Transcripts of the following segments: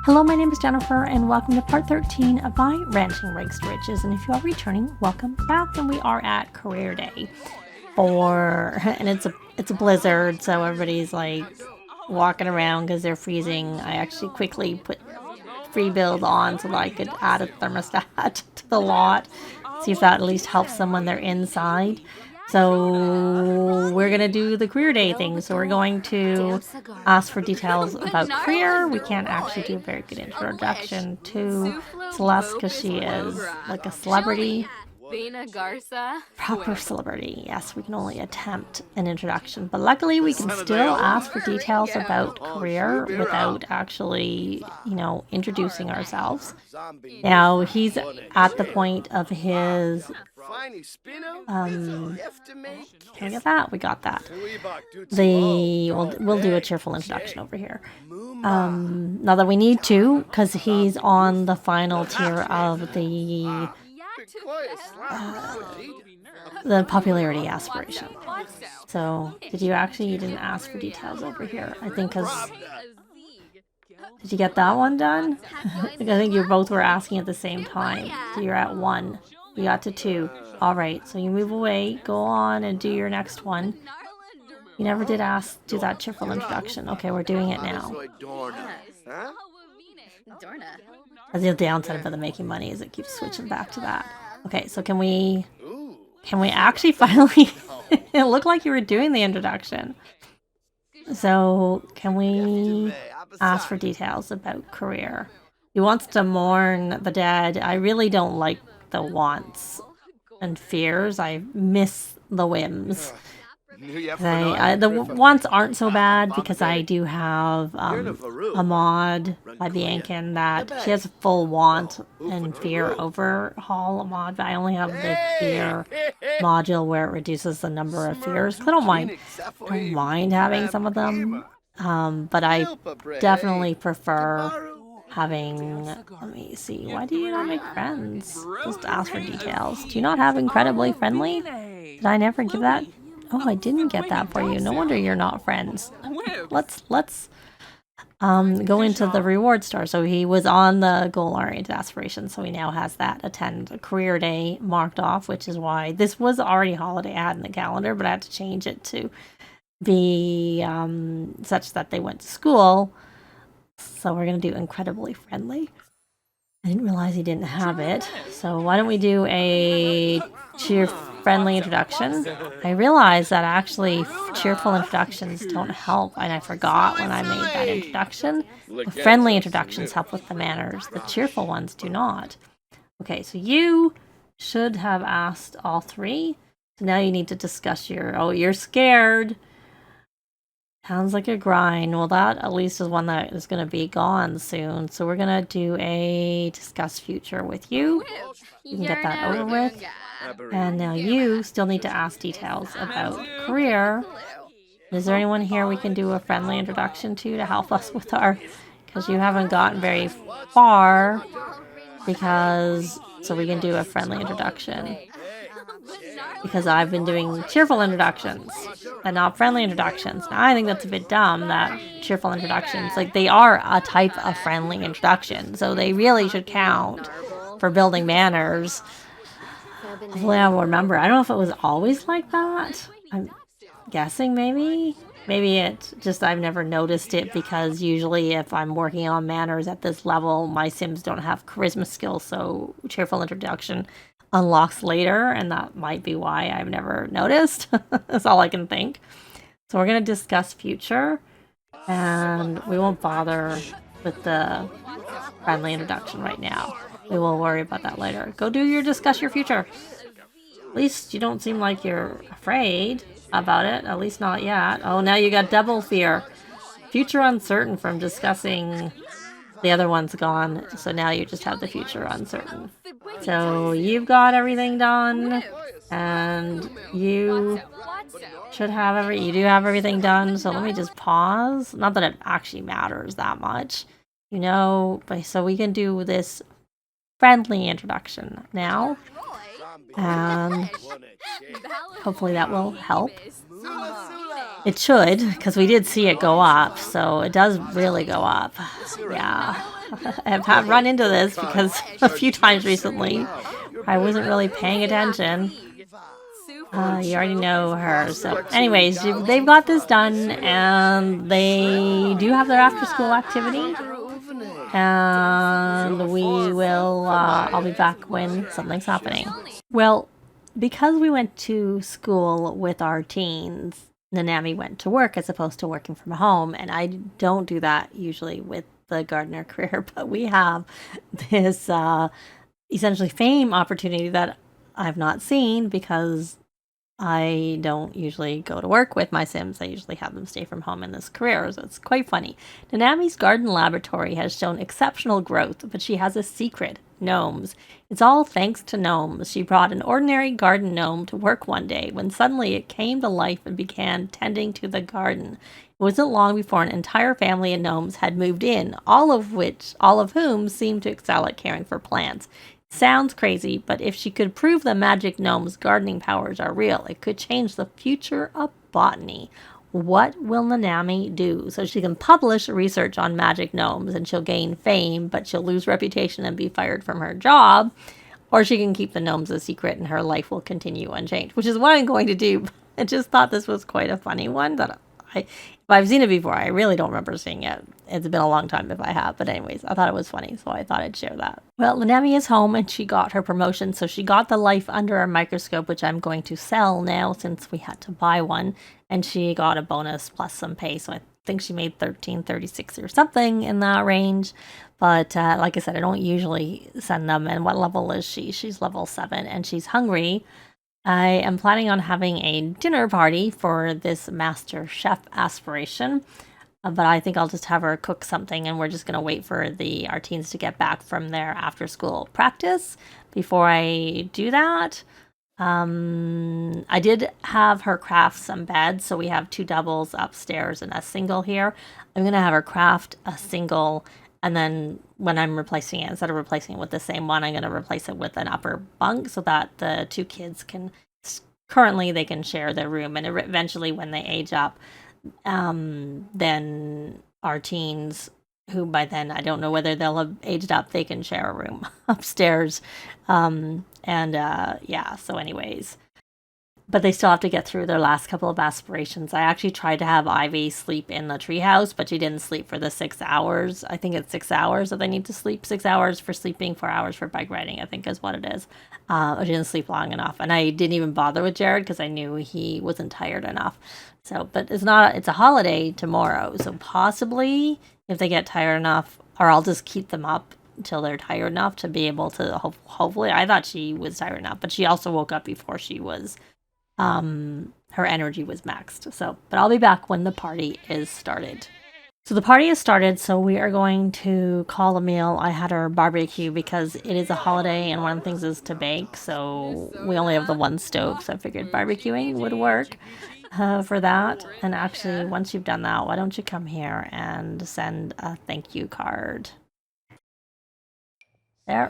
Hello, my name is Jennifer, and welcome to part 13 of my ranching rags to riches. And if you are returning, welcome back. And we are at career day and it's a blizzard, so everybody's like walking around because they're freezing. I actually quickly put free build on so that I could add a thermostat to the lot, see if that at least helps them when they're inside. So we're going to do the career day thing. So we're going to ask for details about career. We can't actually do a very good introduction to Celeste because she is like a celebrity. Proper celebrity. Yes, we can only attempt an introduction. But luckily we can still ask for details about career without actually, introducing ourselves. Now he's at the point of his can we get that? We got that. We'll do a cheerful introduction over here. Not that we need to, because he's on the final tier of the popularity aspiration. So, you didn't ask for details over here. I think because... Did you get that one done? I think you both were asking at the same time. So you're at 1. You got to 2. Alright, so you move away, go on and do your next one. You never did do that cheerful introduction. Okay, we're doing it now. As the downside about the making money is it keeps switching back to that. Okay, so can we actually finally... It looked like you were doing the introduction. So, can we ask for details about career? He wants to mourn the dead. I really don't like the wants and fears. I miss the whims. The wants aren't so bad because I do have a mod by Bandicam that she has a full want and fear overhaul mod, but I only have the fear module where it reduces the number of fears. I don't mind having some of them, but I definitely prefer having, let me see, why do you not make friends? Just ask for details. Do you not have incredibly friendly? Did I never give that? Oh, I didn't get that for you. No wonder you're not friends. Let's go into the reward star. So he was on the goal-oriented aspiration, so he now has that attend a career day marked off, which is why this was already holiday I had in the calendar, but I had to change it to be such that they went to school. So we're going to do incredibly friendly. I didn't realize he didn't have it. So why don't we do a friendly introduction? I realized that actually cheerful introductions don't help, and I forgot when I made that introduction. The friendly introductions help with the manners. The cheerful ones do not. Okay, so you should have asked all 3. So now you need to discuss you're scared. Sounds like a grind. Well, that at least is one that is going to be gone soon. So we're going to do a discuss future with you. You can get that over with. And now you still need to ask details about career. Is there anyone here we can do a friendly introduction to help us with because you haven't gotten very far so we can do a friendly introduction. Because I've been doing cheerful introductions and not friendly introductions. Now, I think that's a bit dumb that cheerful introductions, they are a type of friendly introduction, so they really should count for building manners. Hopefully I will remember. I don't know if it was always like that. I'm guessing maybe. Maybe it just I've never noticed it because usually if I'm working on manners at this level, my Sims don't have charisma skills, so cheerful introduction unlocks later, and that might be why I've never noticed. That's all I can think. So we're going to discuss future, and we won't bother with the friendly introduction right now. We will worry about that later. Go discuss your future. At least you don't seem like you're afraid about it, at least not yet. Oh, now you got double fear. Future uncertain from discussing. The other one's gone, so now you just have the future uncertain. So you've got everything done, and you should have you do have everything done, so let me just pause. Not that it actually matters that much, but so we can do this friendly introduction now. And hopefully that will help. It should, because we did see it go up, so it does really go up. Yeah, I've run into this because a few times recently I wasn't really paying attention. You already know her. So anyways, they've got this done, and they do have their after-school activity. And we will, I'll be back when something's happening. Well, because we went to school with our teens, Nanami went to work as opposed to working from home. And I don't do that usually with the gardener career, but we have this essentially fame opportunity that I've not seen because I don't usually go to work with my Sims. I usually have them stay from home in this career, so it's quite funny. Nanami's garden laboratory has shown exceptional growth, but she has a secret: gnomes. It's all thanks to gnomes. She brought an ordinary garden gnome to work one day when suddenly it came to life and began tending to the garden. It wasn't long before an entire family of gnomes had moved in, all of whom seemed to excel at caring for plants. Sounds crazy, but if she could prove the magic gnome's gardening powers are real, it could change the future of botany. What will Nanami do? So she can publish research on magic gnomes and she'll gain fame, but she'll lose reputation and be fired from her job. Or she can keep the gnomes a secret and her life will continue unchanged, which is what I'm going to do. I just thought this was quite a funny one that I've seen it before. I really don't remember seeing it. It's been a long time if I have. But anyways, I thought it was funny, so I thought I'd share that. Well, Nanami is home and she got her promotion. So she got the life under a microscope, which I'm going to sell now since we had to buy one. And she got a bonus plus some pay. So I think she made $13.36 or something in that range. But like I said, I don't usually send them. And what level is she? She's level 7 and she's hungry. I am planning on having a dinner party for this Master Chef Aspiration, but I think I'll just have her cook something and we're just going to wait for our teens to get back from their after-school practice before I do that. I did have her craft some beds, so we have 2 doubles upstairs and a single here. I'm going to have her craft a single, and then when I'm replacing it, instead of replacing it with the same one, I'm going to replace it with an upper bunk so that the 2 kids currently they can share their room. And eventually when they age up, then our teens, who by then, I don't know whether they'll have aged up, they can share a room upstairs. Yeah, so anyways. But they still have to get through their last couple of aspirations. I actually tried to have Ivy sleep in the treehouse, but she didn't sleep for the 6 hours. I think it's 6 hours that they need to sleep. 6 hours for sleeping, 4 hours for bike riding, I think is what it is. I didn't sleep long enough. And I didn't even bother with Jared because I knew he wasn't tired enough. So, but it's a holiday tomorrow. So possibly if they get tired enough, or I'll just keep them up until they're tired enough to be able to, hopefully, I thought she was tired enough, but she also woke up before she was, her energy was maxed. So, but I'll be back when the party is started. So the party is started, so we are going to call a meal. I had her barbecue because it is a holiday and one of the things is to bake, so we only have the one stove, so I figured barbecuing would work for that. And actually, once you've done that, why don't you come here and send a thank you card. There.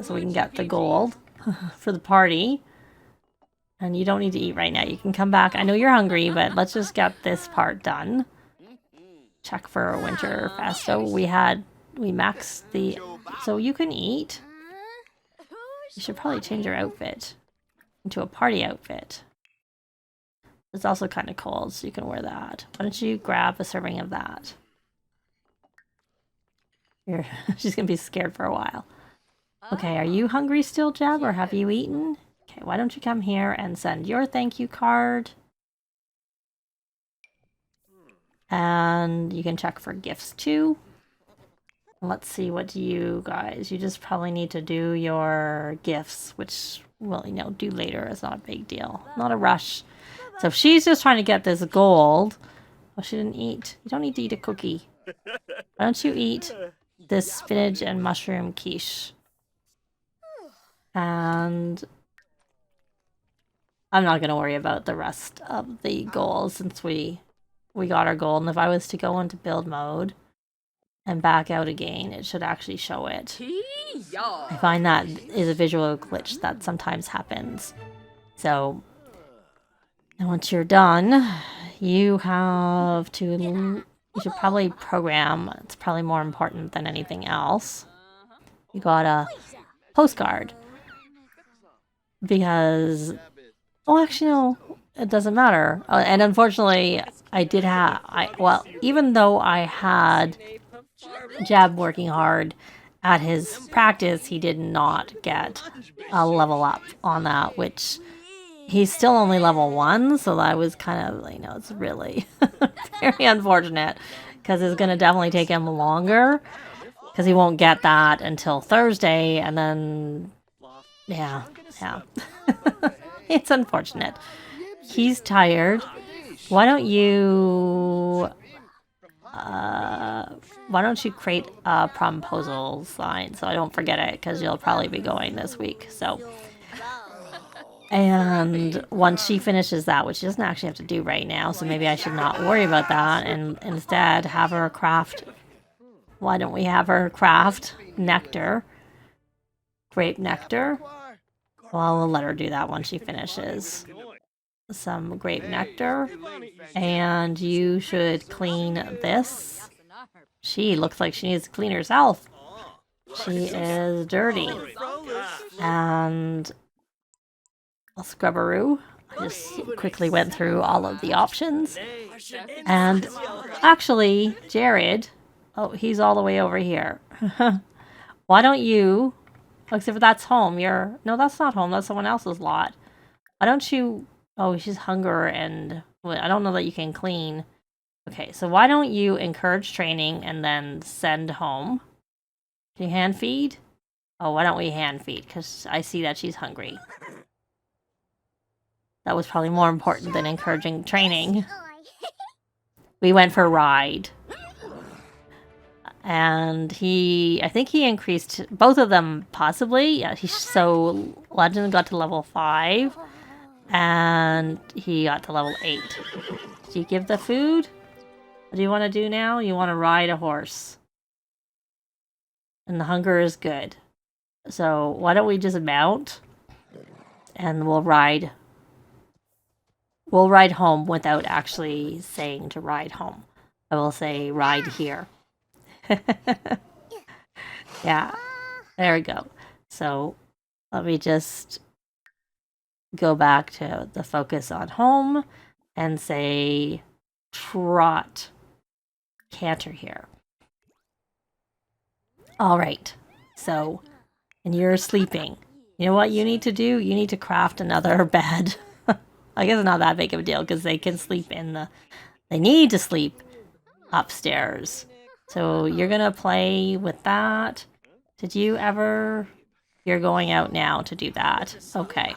So we can get the gold for the party. And you don't need to eat right now. You can come back. I know you're hungry, but let's just get this part done. Check for a winter festo. We maxed the... So you can eat. You should probably change your outfit into a party outfit. It's also kind of cold, so you can wear that. Why don't you grab a serving of that? She's going to be scared for a while. Okay, are you hungry still, Jeb, or have you eaten? Okay, why don't you come here and send your thank you card. And you can check for gifts too. Let's see, what do you guys... You just probably need to do your gifts, which we'll, do later. It's not a big deal. Not a rush. So if she's just trying to get this gold... Oh, she didn't eat. You don't need to eat a cookie. Why don't you eat this spinach and mushroom quiche? And... I'm not going to worry about the rest of the goals since we got our gold. And if I was to go into build mode and back out again, it should actually show it. I find that is a visual glitch that sometimes happens. So, and once you're done, you have to, you should probably program. It's probably more important than anything else. You got a postcard. Because, oh, actually, no, it doesn't matter. And unfortunately, I did have, well, even though I had Jab working hard at his practice, he did not get a level up on that, which he's still only level 1, so that was kind of, you know, it's really very unfortunate, because it's going to definitely take him longer, because he won't get that until Thursday, and then, yeah. It's unfortunate. He's tired. Why don't you create a proposal sign so I don't forget it, because you'll probably be going this week. So, and once she finishes that, which she doesn't actually have to do right now, so maybe I should not worry about that and instead have her craft. Why don't we have her craft nectar, grape nectar? Well, we'll let her do that once she finishes. Some grape nectar. And you should clean this. She looks like she needs to clean herself. She is dirty. And a scrubberoo. I just quickly went through all of the options. And actually, Jared, oh, he's all the way over here. Why don't you... Except for that's home. No, that's not home. That's someone else's lot. Why don't you... Oh, she's hunger and... Well, I don't know that you can clean. Okay, so why don't you encourage training and then send home? Can you hand feed? Oh, why don't we hand feed? Because I see that she's hungry. That was probably more important than encouraging training. We went for a ride. And I think he increased both of them, possibly. Yeah, so Legend got to level 5, and he got to level 8. Do you give the food? What do you want to do now? You want to ride a horse. And the hunger is good. So why don't we just mount, and we'll ride home without actually saying to ride home. I will say ride here. Yeah, there we go. So let me just go back to the focus on home and say trot, canter here. All right, so, and you're sleeping. You know what you need to do? You need to craft another bed. I guess it's not that big of a deal, because they can sleep they need to sleep upstairs. So you're going to play with that. You're going out now to do that. Okay.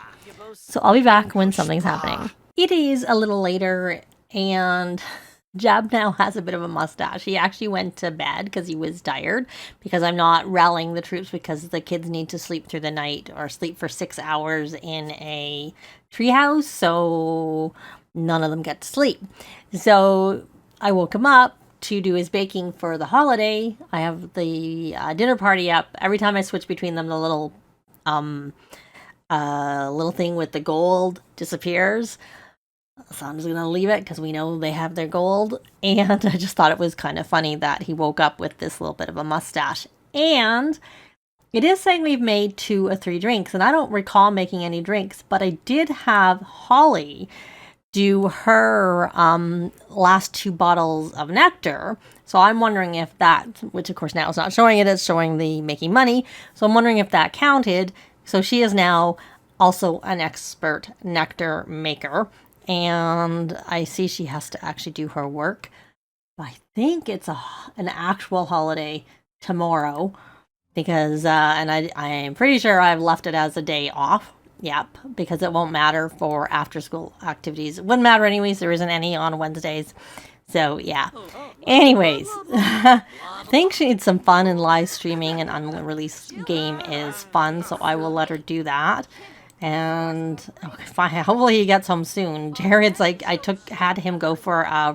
So I'll be back when something's happening. It is a little later, and Jab now has a bit of a mustache. He actually went to bed because he was tired, because I'm not rallying the troops, because the kids need to sleep through the night, or sleep for 6 hours in a treehouse, so none of them get to sleep. So I woke him up to do his baking for the holiday. I have the dinner party up. Every time I switch between them, the little thing with the gold disappears. So I'm just going to leave it, because we know they have their gold. And I just thought it was kind of funny that he woke up with this little bit of a mustache. And it is saying we've made 2 or 3 drinks, and I don't recall making any drinks, but I did have Holly do her last 2 bottles of nectar. So I'm wondering if that, which of course now it's not showing it, it's showing the making money. So I'm wondering if that counted. So she is now also an expert nectar maker. And I see she has to actually do her work. I think it's an actual holiday tomorrow, because, and I am pretty sure I've left it as a day off. Yep, because it won't matter for after school activities. It wouldn't matter anyways, there isn't any on Wednesdays. So yeah. Anyways, I think she needs some fun, and live streaming an unreleased game is fun, so I will let her do that. And fine, hopefully he gets home soon. Jared's like, had him go for a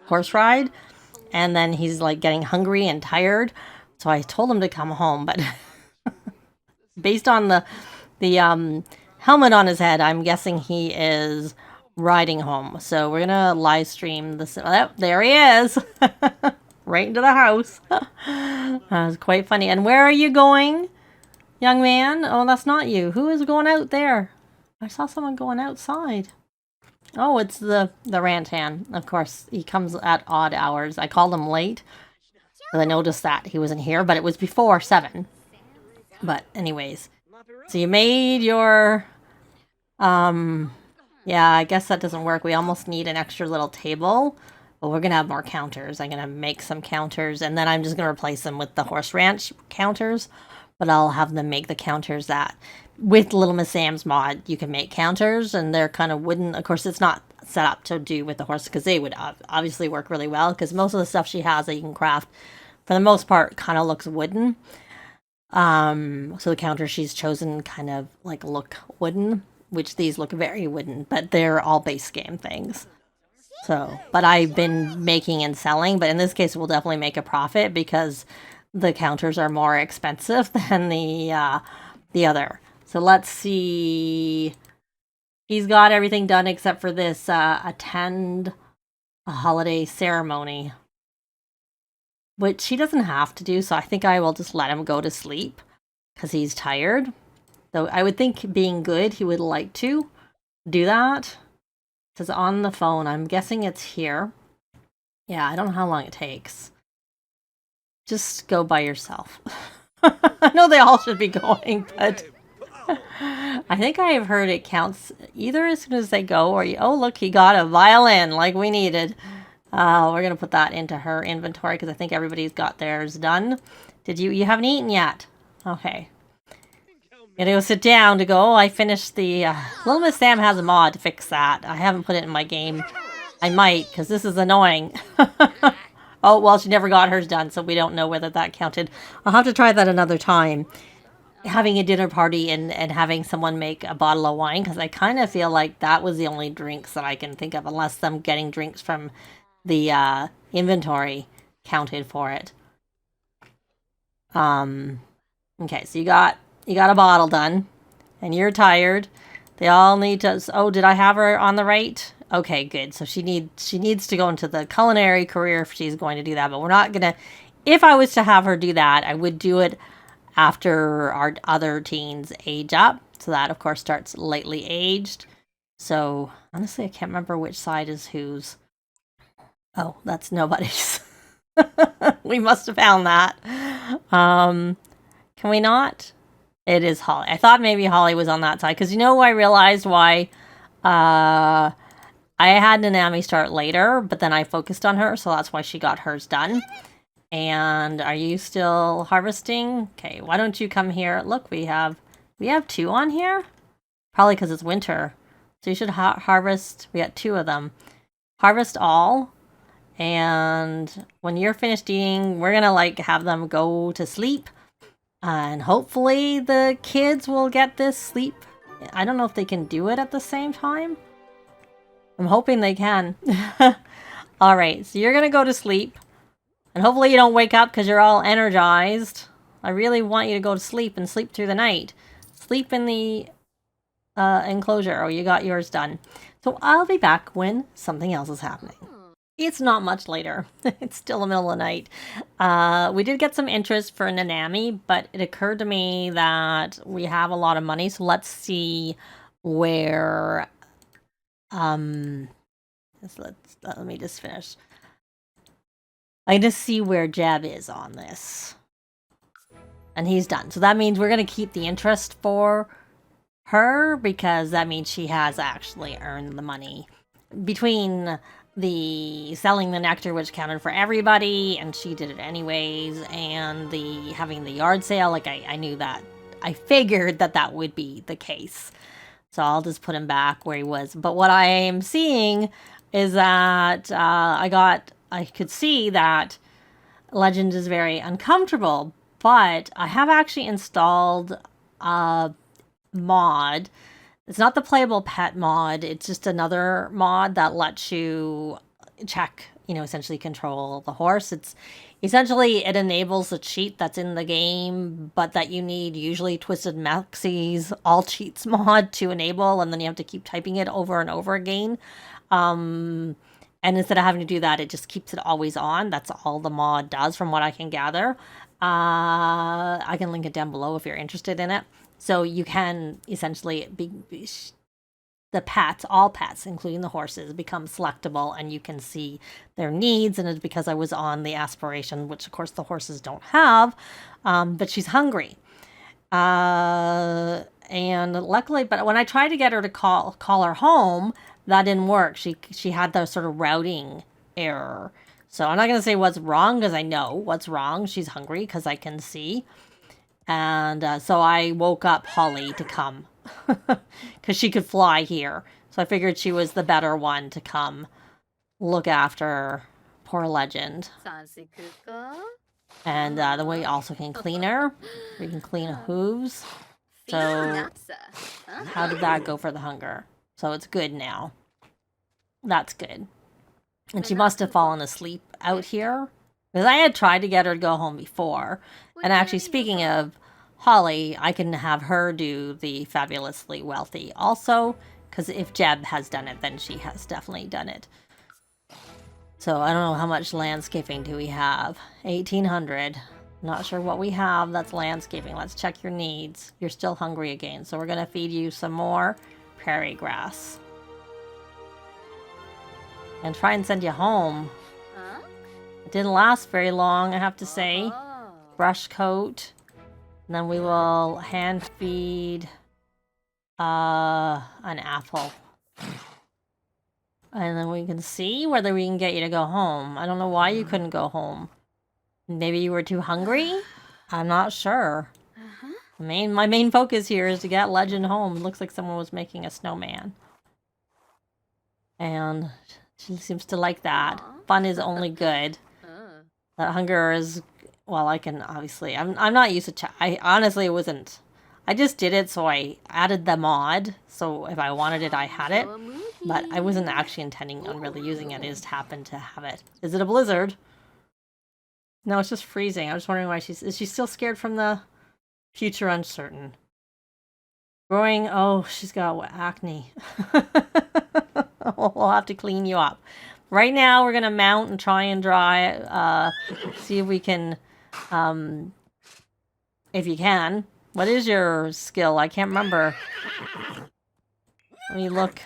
horse ride, and then he's like getting hungry and tired. So I told him to come home, but based on the helmet on his head, I'm guessing he is riding home. So we're gonna live stream this. Oh, there he is, right into the house. That was quite funny. And where are you going, young man? Oh, that's not you. Who is going out there? I saw someone going outside. Oh, it's the Rantan. Of course, he comes at odd hours. I called him late because I noticed that he wasn't here, but it was before 7. But anyways, so you made your, yeah, I guess that doesn't work. We almost need an extra little table, but we're going to have more counters. I'm going to make some counters, and then I'm just going to replace them with the horse ranch counters, but I'll have them make the counters that, with Little Miss Sam's mod, you can make counters, and they're kind of wooden. Of course, it's not set up to do with the horse, because they would obviously work really well, because most of the stuff she has that you can craft, for the most part, kind of looks wooden. So the counters she's chosen kind of like look wooden, which these look very wooden, but they're all base game things. So, but I've been making and selling, but in this case, we'll definitely make a profit because the counters are more expensive than the other. So let's see. He's got everything done except for this attend a holiday ceremony, which he doesn't have to do. So I think I will just let him go to sleep because he's tired. Though I would think being good, he would like to do that. Because on the phone, I'm guessing it's here. Yeah, I don't know how long it takes. Just go by yourself. I know they all should be going, but I think I have heard it counts either as soon as they go or oh, look, he got a violin like we needed. We're going to put that into her inventory because I think everybody's got theirs done. You haven't eaten yet? Okay. Gonna go sit down to go. I finished the, Little Miss Sam has a mod to fix that. I haven't put it in my game. I might, because this is annoying. Oh, well, she never got hers done, so we don't know whether that counted. I'll have to try that another time. Having a dinner party and having someone make a bottle of wine, because I kind of feel like that was the only drinks that I can think of, unless them getting drinks from the inventory counted for it. Okay, so you got a bottle done, and you're tired. They all need to. Oh, did I have her on the right? Okay, good. So she needs to go into the culinary career if she's going to do that. But we're not gonna. If I was to have her do that, I would do it after our other teens age up. So that, of course, starts lightly aged. So honestly, I can't remember which side is whose. Oh, that's nobody's. We must have found that. Can we not? It is Holly. I thought maybe Holly was on that side. Because I realized why I had Nanami start later. But then I focused on her. So that's why she got hers done. And are you still harvesting? Okay, why don't you come here? Look, we have 2 on here. Probably because it's winter. So you should harvest. We got 2 of them. Harvest all. And when you're finished eating, we're going to have them go to sleep. And hopefully the kids will get this sleep. I don't know if they can do it at the same time. I'm hoping they can. All right, so you're going to go to sleep. And hopefully you don't wake up because you're all energized. I really want you to go to sleep and sleep through the night. Sleep in the enclosure. Oh, you got yours done. So I'll be back when something else is happening. It's not much later. It's still the middle of the night. We did get some interest for Nanami, but it occurred to me that we have a lot of money. So let's see where... let me just finish. I just see where Jeb is on this. And he's done. So that means we're going to keep the interest for her because that means she has actually earned the money. Between the selling the nectar, which counted for everybody, and she did it anyways, and the having the yard sale, I knew that. I figured that would be the case. So I'll just put him back where he was. But what I am seeing is that I could see that Legend is very uncomfortable, but I have actually installed a mod. It's not the playable pet mod. It's just another mod that lets you check you know, essentially control the horse. It's essentially, it enables a cheat that's in the game, but that you need usually Twisted Maxie's all cheats mod to enable, and then you have to keep typing it over and over again. And instead of having to do that, it just keeps it always on. That's all the mod does from what I can gather. I can link it down below if you're interested in it. So you can essentially the pets, all pets, including the horses, become selectable, and you can see their needs. And it's because I was on the aspiration, which of course the horses don't have, but she's hungry. And luckily, but when I tried to get her to call her home, that didn't work. She had the sort of routing error. So I'm not going to say what's wrong, because I know what's wrong. She's hungry, because I can see. And so I woke up Holly to come, because she could fly here. So I figured she was the better one to come look after poor Legend. And then we also can clean her. We can clean her hooves. So how did that go for the hunger? So it's good now. That's good. And she must have fallen asleep out here, because I had tried to get her to go home before. And actually, speaking of Holly, I can have her do the Fabulously Wealthy also, because if Jeb has done it, then she has definitely done it. So I don't know how much landscaping do we have. 1,800. Not sure what we have. That's landscaping. Let's check your needs. You're still hungry again, so we're going to feed you some more prairie grass. And try and send you home. It didn't last very long, I have to say. Brush coat. And then we will hand feed an apple. And then we can see whether we can get you to go home. I don't know why you couldn't go home. Maybe you were too hungry? I'm not sure. My main focus here is to get Legend home. It looks like someone was making a snowman. And she seems to like that. Fun is only good. That hunger is... Well, I can obviously... I'm not used to... I honestly wasn't... I just did it, so I added the mod. So if I wanted it, I had it. But I wasn't actually intending on really using it. I just happened to have it. Is it a blizzard? No, it's just freezing. I was wondering why she's... Is she still scared from the future uncertain? Growing... Oh, she's got acne. We'll have to clean you up. Right now, we're going to mount and try and dry. See if we can... if you can. What is your skill? I can't remember. Let me look.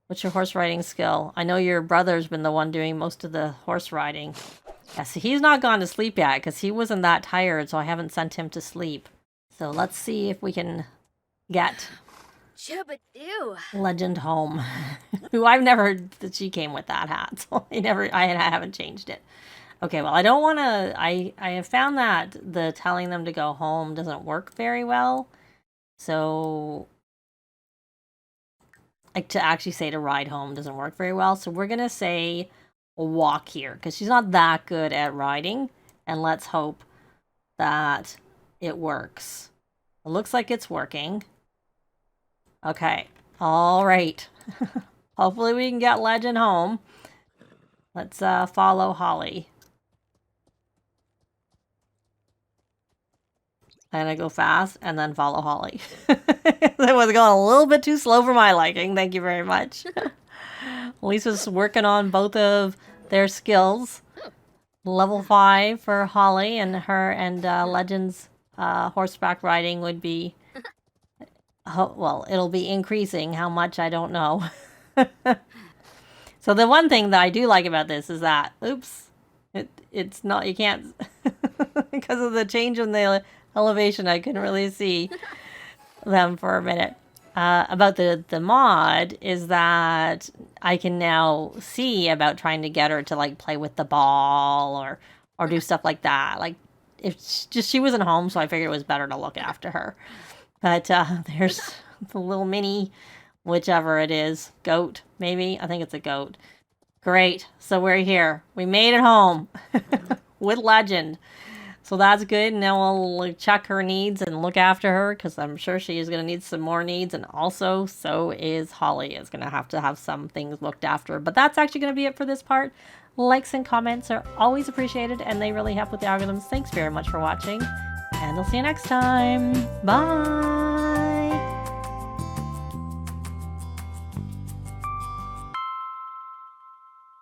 What's your horse riding skill? I know your brother's been the one doing most of the horse riding. Yeah, so he's not gone to sleep yet, because he wasn't that tired, so I haven't sent him to sleep. So let's see if we can get Legend home. Who I've never... She came with that hat, so I haven't changed it. Okay, well, I don't want to... I have found that the telling them to go home doesn't work very well. So... Like, to actually say to ride home doesn't work very well. So we're going to say walk here, because she's not that good at riding. And let's hope that it works. It looks like it's working. Okay. All right. Hopefully we can get Legend home. Let's follow Holly. And I go fast and then follow Holly. That was going a little bit too slow for my liking. Thank you very much. Lisa's working on both of their skills. Level 5 for Holly, and her and Legend's horseback riding would be... well, it'll be increasing. How much, I don't know. So the one thing that I do like about this is that... Oops. It's not... You can't... because of the change in the... elevation, I couldn't really see them for a minute. About the mod is that I can now see about trying to get her to like play with the ball or do stuff like that. Like if she wasn't home, so I figured it was better to look after her. But there's the little mini, whichever it is, goat maybe. I think it's a goat. Great. So we're here. We made it home with Legend. So that's good. Now we'll check her needs and look after her, because I'm sure she is going to need some more needs. And also, so is Holly is going to have some things looked after. But that's actually going to be it for this part. Likes and comments are always appreciated, and they really help with the algorithms. Thanks very much for watching, and I'll see you next time. Bye!